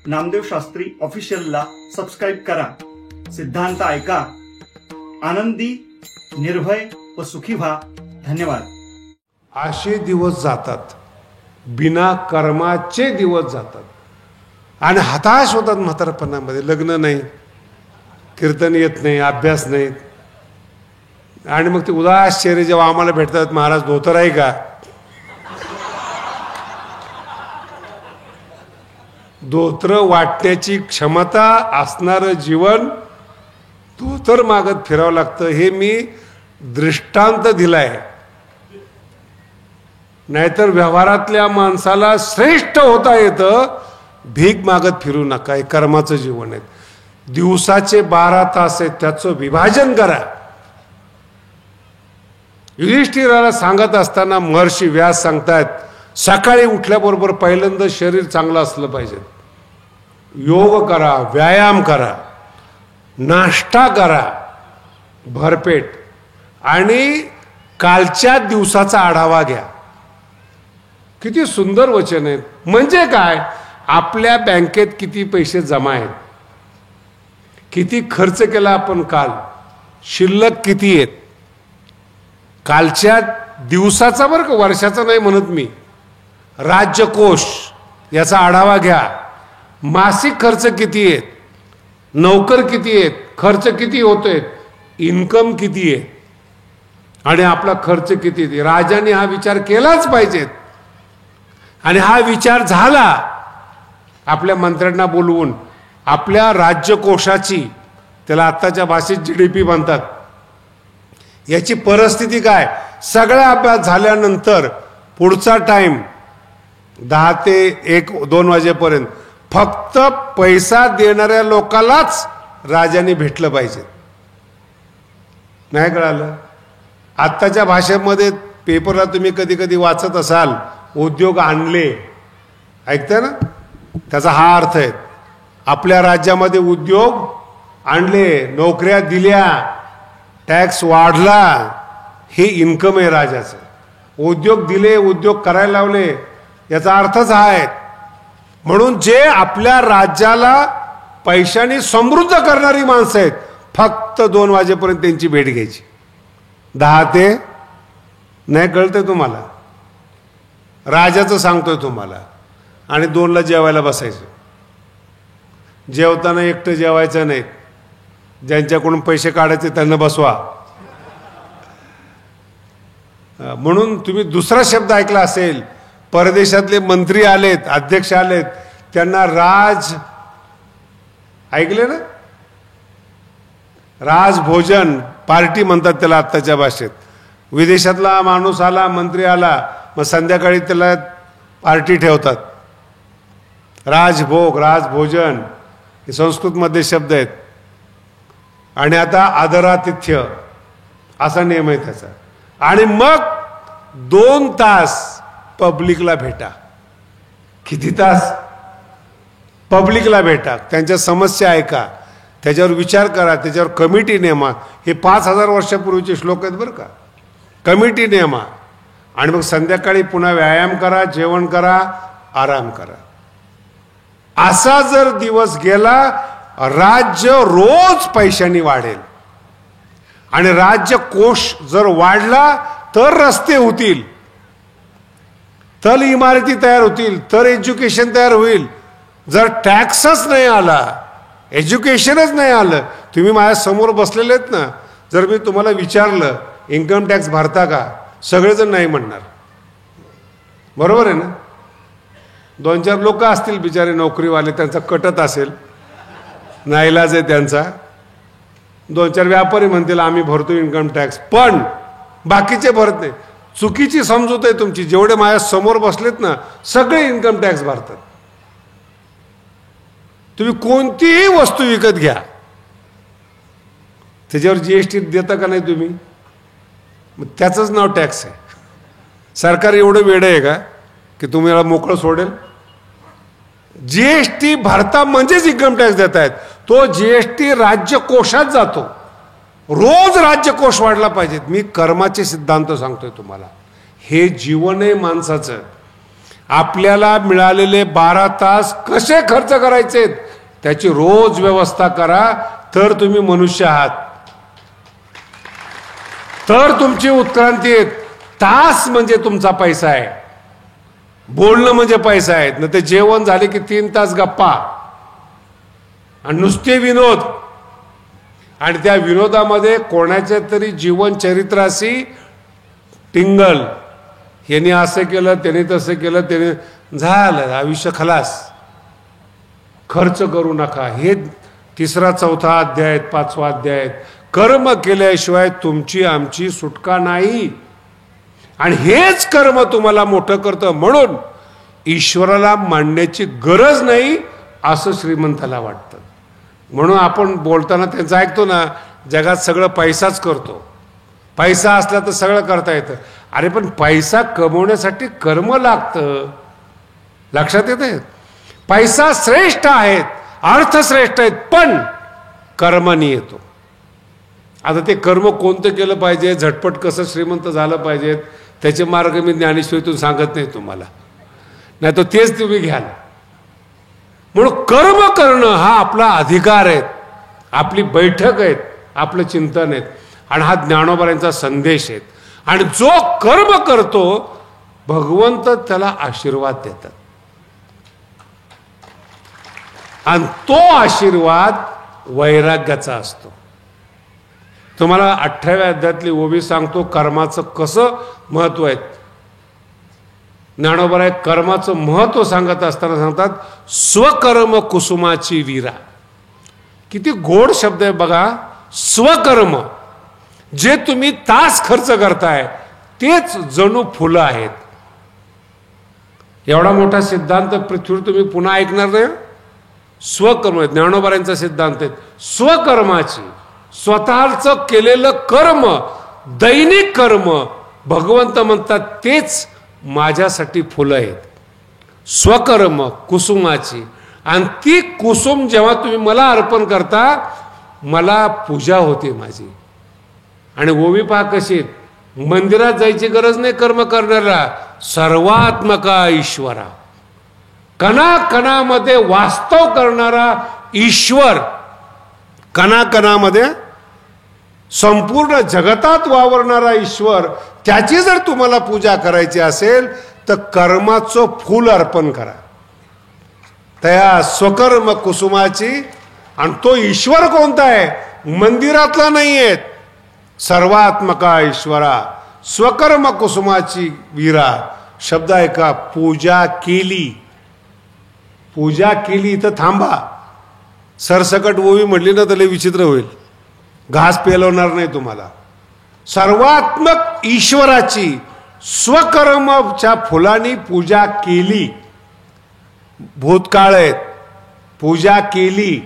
Namdev Shastri ऑफिशियलला subscribe करा. सिद्धांत ऐका, आनंदी, निर्भय व सुखी व्हा. धन्यवाद. असे दिवस जातात, बिना कर्माचे दिवस जातात आणि हताश होतात. म्हातारपणामध्ये लग्न नाही, कीर्तन येत नाही, अभ्यास नाही आणि मग ते उदास चेहरे जेव्हा आम्हाला भेटतात, महाराज धोतर आहे का? धोतर वाटण्याची क्षमता असणारं जीवन धोतर मागत फिरावं लागतं. हे मी दृष्टांत दिलाय. नाहीतर व्यवहारातल्या माणसाला श्रेष्ठ होता येतं. भीक मागत फिरू नका. हे कर्माचं जीवन आहे. दिवसाचे 12 तास आहेत, त्याचं विभाजन करा. युधिष्ठिराला सांगत असताना महर्षी व्यास सांगतायत, सकाळी उठल्याबरोबर पहिल्यांदा शरीर चांगलं असलं पाहिजे. योग करा, व्यायाम करा, नाश्ता करा भरपेट आणि कालच्या दिवसाचा आढावा घ्या. किती सुंदर वचन आहेत. म्हणजे काय? आपल्या बँकेत किती पैसे जमा आहेत, किती खर्च केला आपण काल, शिल्लक किती आहेत, कालच्या दिवसाचा, बरं का, वर्षाचा नाही म्हणत मी. राज्यकोष याचा आढावा घ्या. मासिक खर्च किती आहेत, नोकर किती आहेत, खर्च किती होतोय, इन्कम किती आहे आणि आपला खर्च किती आहे. राजाने हा विचार केलाच पाहिजेत. आणि हा विचार झाला आपल्या मंत्र्यांना बोलवून. आपल्या राज्यकोशाची, त्याला आत्ताच्या भाषेत GDP म्हणतात, याची परिस्थिती काय, सगळा अभ्यास झाल्यानंतर पुढचा टाइम 10 ते 1-2 वाजेपर्यंत फक्त पैसा देणाऱ्या लोकांनाच राजाने भेटलं पाहिजे. नाही कळालं? आत्ताच्या भाषेमध्ये पेपरला तुम्ही कधी कधी वाचत असाल, उद्योग आणले, ऐकताय ना, त्याचा हा अर्थ आहे. आपल्या राज्यामध्ये उद्योग आणले, नोकऱ्या दिल्या, टॅक्स वाढला, हे इन्कम आहे राजाचं. उद्योग दिले, उद्योग करायला लावले, याचा अर्थच हा आहे. म्हणून जे आपल्या राज्याला पैशाने समृद्ध करणारी माणसं आहेत, फक्त 2 वाजेपर्यंत त्यांची भेट घ्यायची. 10 ते, नाही कळतंय तुम्हाला, राजाचं सांगतोय तुम्हाला. आणि 2ला जेवायला बसायचं. जेवताना एकटं जेवायचं नाही, ज्यांच्याकडून पैसे काढायचे त्यांना बसवा. म्हणून तुम्ही दुसरा शब्द ऐकला असेल, परदेशातले मंत्री आलेत, अध्यक्ष आलेत, त्यांना राज, ऐकले ना, राजभोजन पार्टी म्हणतात त्याला आत्ताच्या भाषेत. विदेशातला माणूस आला, मंत्री आला, मग संध्याकाळी त्याला पार्टी ठेवतात. राजभोग, राजभोजन हे संस्कृतमध्ये शब्द आहेत. आणि आता आदरातिथ्य असा नियम आहे त्याचा. आणि मग 2 तास पब्लिकला भेटा. किती तास पब्लिकला भेटा, त्यांच्या समस्या ऐका, त्याच्यावर विचार करा, त्याच्यावर कमिटी नेमा. हे 5000 वर्षापूर्वीचे श्लोक आहेत बरं का. कमिटी नेमा आणि मग संध्याकाळी पुन्हा व्यायाम करा, जेवण करा, आराम करा. असा जर दिवस गेला, राज्य रोज पैशाने वाढेल. आणि राज्य कोश जर वाढला तर रस्ते होतील, तर इमारती तयार होतील, तर एज्युकेशन तयार होईल. जर टॅक्सच नाही आला, एज्युकेशनच नाही आलं, तुम्ही माझ्या समोर बसलेले आहेत ना, जर मी तुम्हाला विचारलं इन्कम टॅक्स भरता का, सगळेजण नाही म्हणणार. बरोबर आहे ना? 2-4 लोक असतील बिचारे नोकरीवाले, त्यांचा कटत असेल, नाईलाज आहे त्यांचा. 2-4 व्यापारी म्हणतील आम्ही भरतो इन्कम टॅक्स, पण बाकीचे भरत नाही. चुकीची समजूत आहे तुमची. जेवढे माझ्या समोर बसलेत ना, सगळे इन्कम टॅक्स भरतात. तुम्ही कोणतीही वस्तू विकत घ्या, त्याच्यावर GST देता का नाही तुम्ही? मग त्याचंच नाव टॅक्स आहे. सरकार एवढं वेडं आहे का की तुम्हाला मोकळं सोडेल? GST भरता म्हणजेच इन्कम टॅक्स देत आहेत. तो GST राज्य कोशात जातो. रोज राज्यकोश वाढला पाहिजे. मी कर्माचे सिद्धांत सांगतोय तुम्हाला. हे जीवन आहे माणसाचं. आपल्याला मिळालेले 12 तास कसे खर्च करायचे त्याची रोज व्यवस्था करा, तर तुम्ही मनुष्य आहात, तर तुमची उत्क्रांती आहे. तास म्हणजे तुमचा पैसा आहे, बोलणं म्हणजे पैसा आहे. न ते जेवण झाले की 3 तास गप्पा आणि नुसते विनोद, आणि त्या विनोदामध्ये कोणाच्या तरी जीवन चरित्राशी टिंगल, याने असं केलं त्याने तसं केलं, त्याने झालं आयुष्य खलास. खर्च करू नका. हे 3रा 4था अध्याय 5वा अध्याय. कर्म केल्याशिवाय तुमची आमची सुटका नाही, आणि हेच कर्म तुम्हाला मोठं करतं. म्हणून ईश्वराला मानण्याची गरज नाही असं श्रीमंताला वाटतं. म्हणून आपण बोलताना त्यांचं ऐकतो ना, जगात सगळं पैसाच करतो, पैसा असला तर सगळं करता येतं. अरे पण पैसा कमवण्यासाठी कर्म लागतं, लक्षात येते. पैसा श्रेष्ठ आहेत, अर्थ श्रेष्ठ आहेत, पण कर्मानी येतो. आता ते कर्म कोणतं केलं पाहिजे, झटपट कसं श्रीमंत झालं पाहिजे, त्याचे मार्ग मी ज्ञानेश्वरीतून सांगत नाही तुम्हाला, नाही तर तेच तुम्ही घ्याल. म्हणून कर्म करणं हा आपला अधिकार आहे, आपली बैठक आहेत, आपलं चिंतन आहेत, आणि हा ज्ञानोबांचा संदेश आहे. आणि जो कर्म करतो भगवंत त्याला आशीर्वाद देतात, आणि तो आशीर्वाद वैराग्याचा असतो. तुम्हाला 18व्या अध्यायातली ओवी सांगतो कर्माचं कसं महत्व आहे. ज्ञानोबा कर्माचं महत्व सांगत असताना सांगतात, स्वकर्म कुसुमाची वीरा. किती गोड शब्द आहे बघा. स्वकर्म, जे तुम्ही तास खर्च करताय तेच जणू फुलं आहेत. एवढा मोठा सिद्धांत पृथ्वीवर तुम्ही पुन्हा ऐकणार नाही. स्वकर्म ज्ञानोबांचा सिद्धांत आहे. स्वकर्माची, स्वतःचं केलेलं कर्म, दैनिक कर्म, भगवंत म्हणतात तेच माझ्यासाठी फुलं आहेत. स्वकर्म कुसुमाची, आणि ती कुसुम जेव्हा तुम्ही मला अर्पण करता, मला पूजा होते माझी. आणि ओवी पहा कशी, मंदिरात जायची गरज नाही कर्म करणारा, सर्वात्मका ईश्वरा, कणाकणामध्ये वास्तव करणारा ईश्वर, कणाकणामध्ये संपूर्ण जगतात वावरणारा ईश्वर, त्याची जर तुम्हाला पूजा करायची असेल तर कर्माचं फूल अर्पण करा त्या स्वकर्म कुसुमाची. आणि तो ईश्वर कोणता आहे, मंदिरातला नाही आहे, सर्वात्मका ईश्वरा, स्वकर्म कुसुमाची वीरा. शब्द आहे का, पूजा केली. पूजा केली तर थांबा, सरसकट ओवी म्हटली ना तर विचित्र होईल, घास पेलवणार नाही तुम्हाला. सर्वात्मक ईश्वराची स्वकर्मच्या फुलांनी पूजा केली. भूतकाळ आहेत, पूजा केली.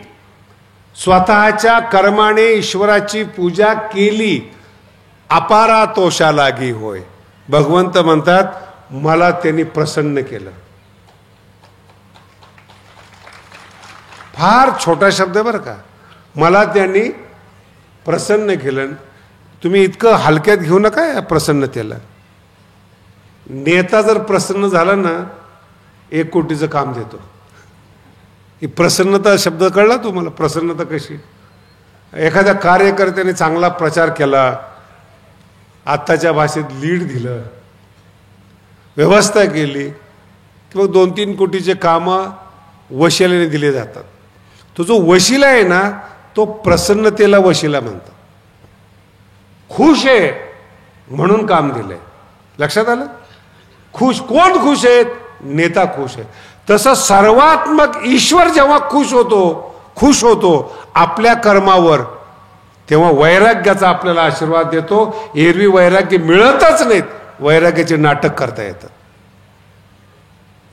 स्वतःच्या कर्माने ईश्वराची पूजा केली. अपारा तोषा लागी होय. भगवंत म्हणतात मला त्यांनी प्रसन्न केलं. फार छोटा शब्द आहे बरं का, मला त्यांनी प्रसन्न केलं. तुम्ही इतकं हलक्यात घेऊ नका या प्रसन्नतेला. नेता जर प्रसन्न झाला ना 1 कोटीचं काम देतो. ही प्रसन्नता शब्द कळला तुम्हाला, प्रसन्नता कशी. एखाद्या कार्यकर्त्याने चांगला प्रचार केला, आत्ताच्या भाषेत लीड दिलं, व्यवस्था केली, किंवा 2-3 कोटीचे कामं वशिल्याने दिले जातात. तो जो वशिला आहे ना तो प्रसन्नतेला वशिला म्हणतात. खुश आहे म्हणून काम दिलंय, लक्षात आलं. खुश, कोण खुश आहेत, नेता खुश आहे. तसं सर्वात्मक ईश्वर जेव्हा खुश होतो आपल्या कर्मावर, तेव्हा वैराग्याचा आपल्याला आशीर्वाद देतो. एरवी वैराग्य मिळतच नाहीत, वैराग्याचे नाटक करता येतात.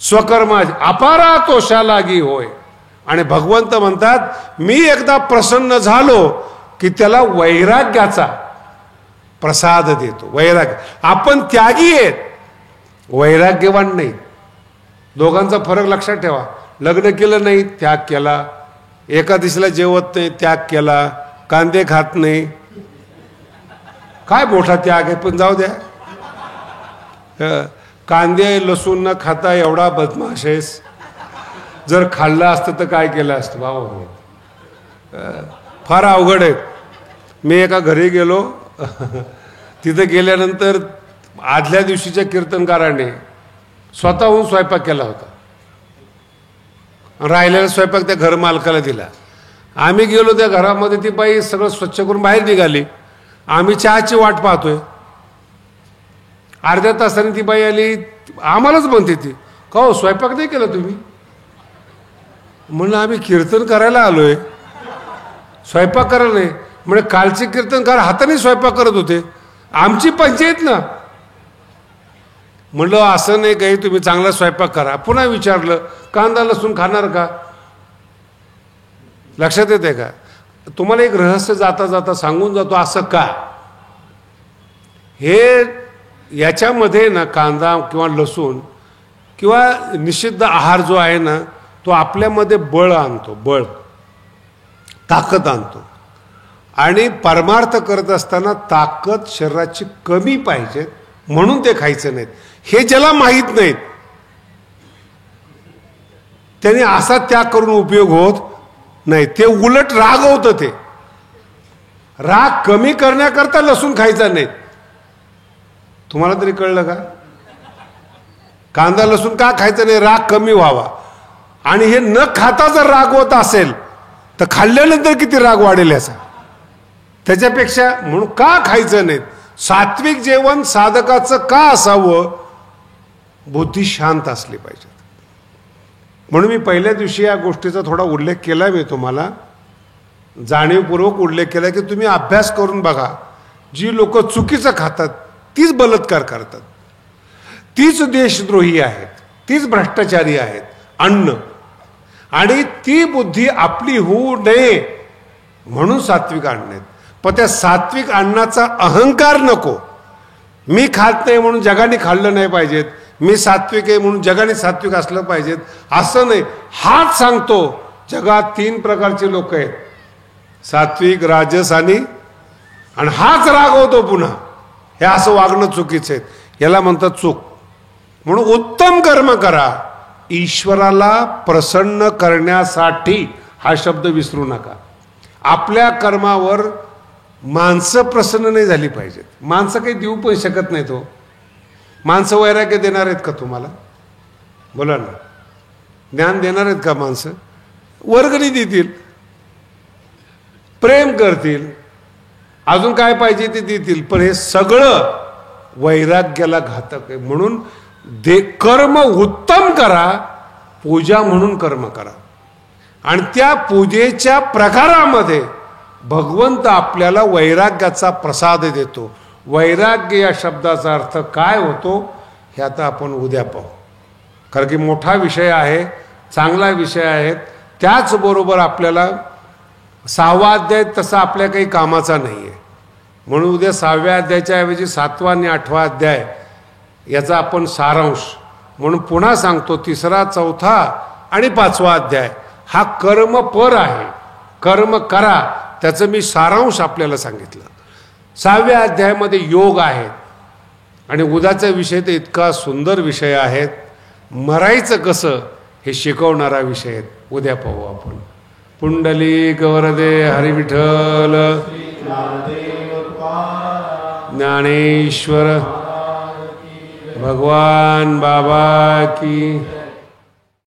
स्वकर्मा अपारा तोषा लागी होय. आणि भगवंत म्हणतात मी एकदा प्रसन्न झालो की त्याला वैराग्याचा प्रसाद देतो. वैराग्य, आपण त्यागी आहेत, वैराग्यवान नाही. दोघांचा फरक लक्षात ठेवा. लग्न केलं नाही, त्याग केला. एकादशीला जेवत नाही, त्याग केला. कांदे खात नाही, काय मोठा त्याग आहे, पण जाऊ द्या. कांदे लसूण न खाता एवढा बदमाश आहेस, जर खाल्लं असतं तर काय केलं असतं बाबा. फार अवघड आहे. मी एका घरी गेलो, तिथं गेल्यानंतर आदल्या दिवशीच्या कीर्तनकाराने स्वतःहून स्वयंपाक केला होता. राहिलेला स्वयंपाक त्या घर मालकाला दिला. आम्ही गेलो त्या घरामध्ये, ती बाई सगळं स्वच्छ करून बाहेर निघाली. आम्ही चहाची वाट पाहतोय. अर्ध्या तासाने ती बाई आली, आम्हालाच म्हणते ती, का हो स्वयंपाक नाही केला तुम्ही? म्हणलं आम्ही कीर्तन करायला आलोय, स्वयंपाक करायला नाही. म्हणजे कालचे कीर्तनकार हाताने स्वयंपाक करत होते, आमची पंचायत ना. म्हणलं असं नाही काही, तुम्ही चांगला स्वयंपाक करा. पुन्हा विचारलं, कांदा लसूण खाणार का? लक्षात येते का? तुम्हाला एक रहस्य जाता जाता सांगून जातो. असं का? हे याच्यामध्ये ना कांदा किंवा लसूण किंवा निषिद्ध आहार जो आहे ना, तो आपल्यामध्ये बळ आणतो, बळ, ताकद आणतो. आणि परमार्थ करत असताना ताकद शरीराची कमी पाहिजे म्हणून ते खायचं नाहीत. हे ज्याला माहीत नाहीत त्याने असा त्याग करून उपयोग होत नाही. ते उलट रागवतं. ते राग कमी करण्याकरता लसूण खायचा नाही. तुम्हाला तरी कळलं का? कांदा लसूण का खायचं नाही? राग कमी व्हावा. आणि हे न खाता जर रागवत असेल तर खाल्ल्यानंतर किती राग वाढेल याचा. त्याच्यापेक्षा म्हणून का खायचं नाही? सात्विक जेवण साधकाचं का असावं? बुद्धी शांत असली पाहिजे. म्हणून मी पहिल्या दिवशी या गोष्टीचा थोडा उल्लेख केला. मी तुम्हाला जाणीवपूर्वक उल्लेख केला की तुम्ही अभ्यास करून बघा. जी लोक चुकीचं खातात तीच बलात्कार करतात, तीच देशद्रोही आहेत, तीच भ्रष्टाचारी आहेत. अन्न आणि ती बुद्धी आपली होऊ नये म्हणून सात्विक अन्न आहेत. पण त्या सात्विक अन्नाचा अहंकार नको. मी खात नाही म्हणून जगाने खाल्लं नाही पाहिजेत, मी सात्विक आहे म्हणून जगाने सात्विक असलं पाहिजेत असं नाही. हाच सांगतो जगात 3 प्रकारचे लोक आहेत, सात्विक, राजस आणि हाच रागवतो पुन्हा. हे असं वागणं चुकीचं आहे. याला म्हणतात चूक. म्हणून उत्तम कर्म करा ईश्वराला प्रसन्न करण्यासाठी. हा शब्द विसरू नका. आपल्या कर्मावर माणसं प्रसन्न नाही झाली पाहिजेत. माणसं काही देऊ पण शकत नाहीत. हो, माणसं वैराग्य देणार आहेत का तुम्हाला? बोला ना. ज्ञान देणार आहेत का माणसं? वर्गणी देतील, प्रेम करतील, अजून काय पाहिजे ते देतील. पण हे सगळं वैराग्याला घातक आहे. म्हणून कर्म उत्तम करा, पूजा म्हणून कर्म करा. आणि त्या पूजेच्या प्रकारामध्ये भगवंत आपल्याला वैराग्याचा प्रसाद देतो. वैराग्य या शब्दाचा अर्थ काय होतो हे आता आपण उद्या पाहू. कारण की मोठा विषय आहे, चांगला विषय आहे. त्याचबरोबर आपल्याला 6वा अध्याय तसा आपल्या काही कामाचा नाही आहे. म्हणून उद्या 6व्या अध्यायाच्या ऐवजी 7वा आणि 8वा अध्याय याचा आपण सारांश म्हणून पुन्हा सांगतो. 3रा, 4था आणि 5वा अध्याय हा कर्मपर आहे. कर्म करा त्याचं मी सारांश आपल्याला सांगितलं. 6व्या अध्यायामध्ये योग आहे. आणि उद्याचा विषय तर इतका सुंदर विषय आहे. मरायचं कसं हे शिकवणारा विषय आहे. उद्या पाहू आपण. पुंडलिक वरदे हरी विठ्ठल ज्ञानेश्वर भगवान बाबा की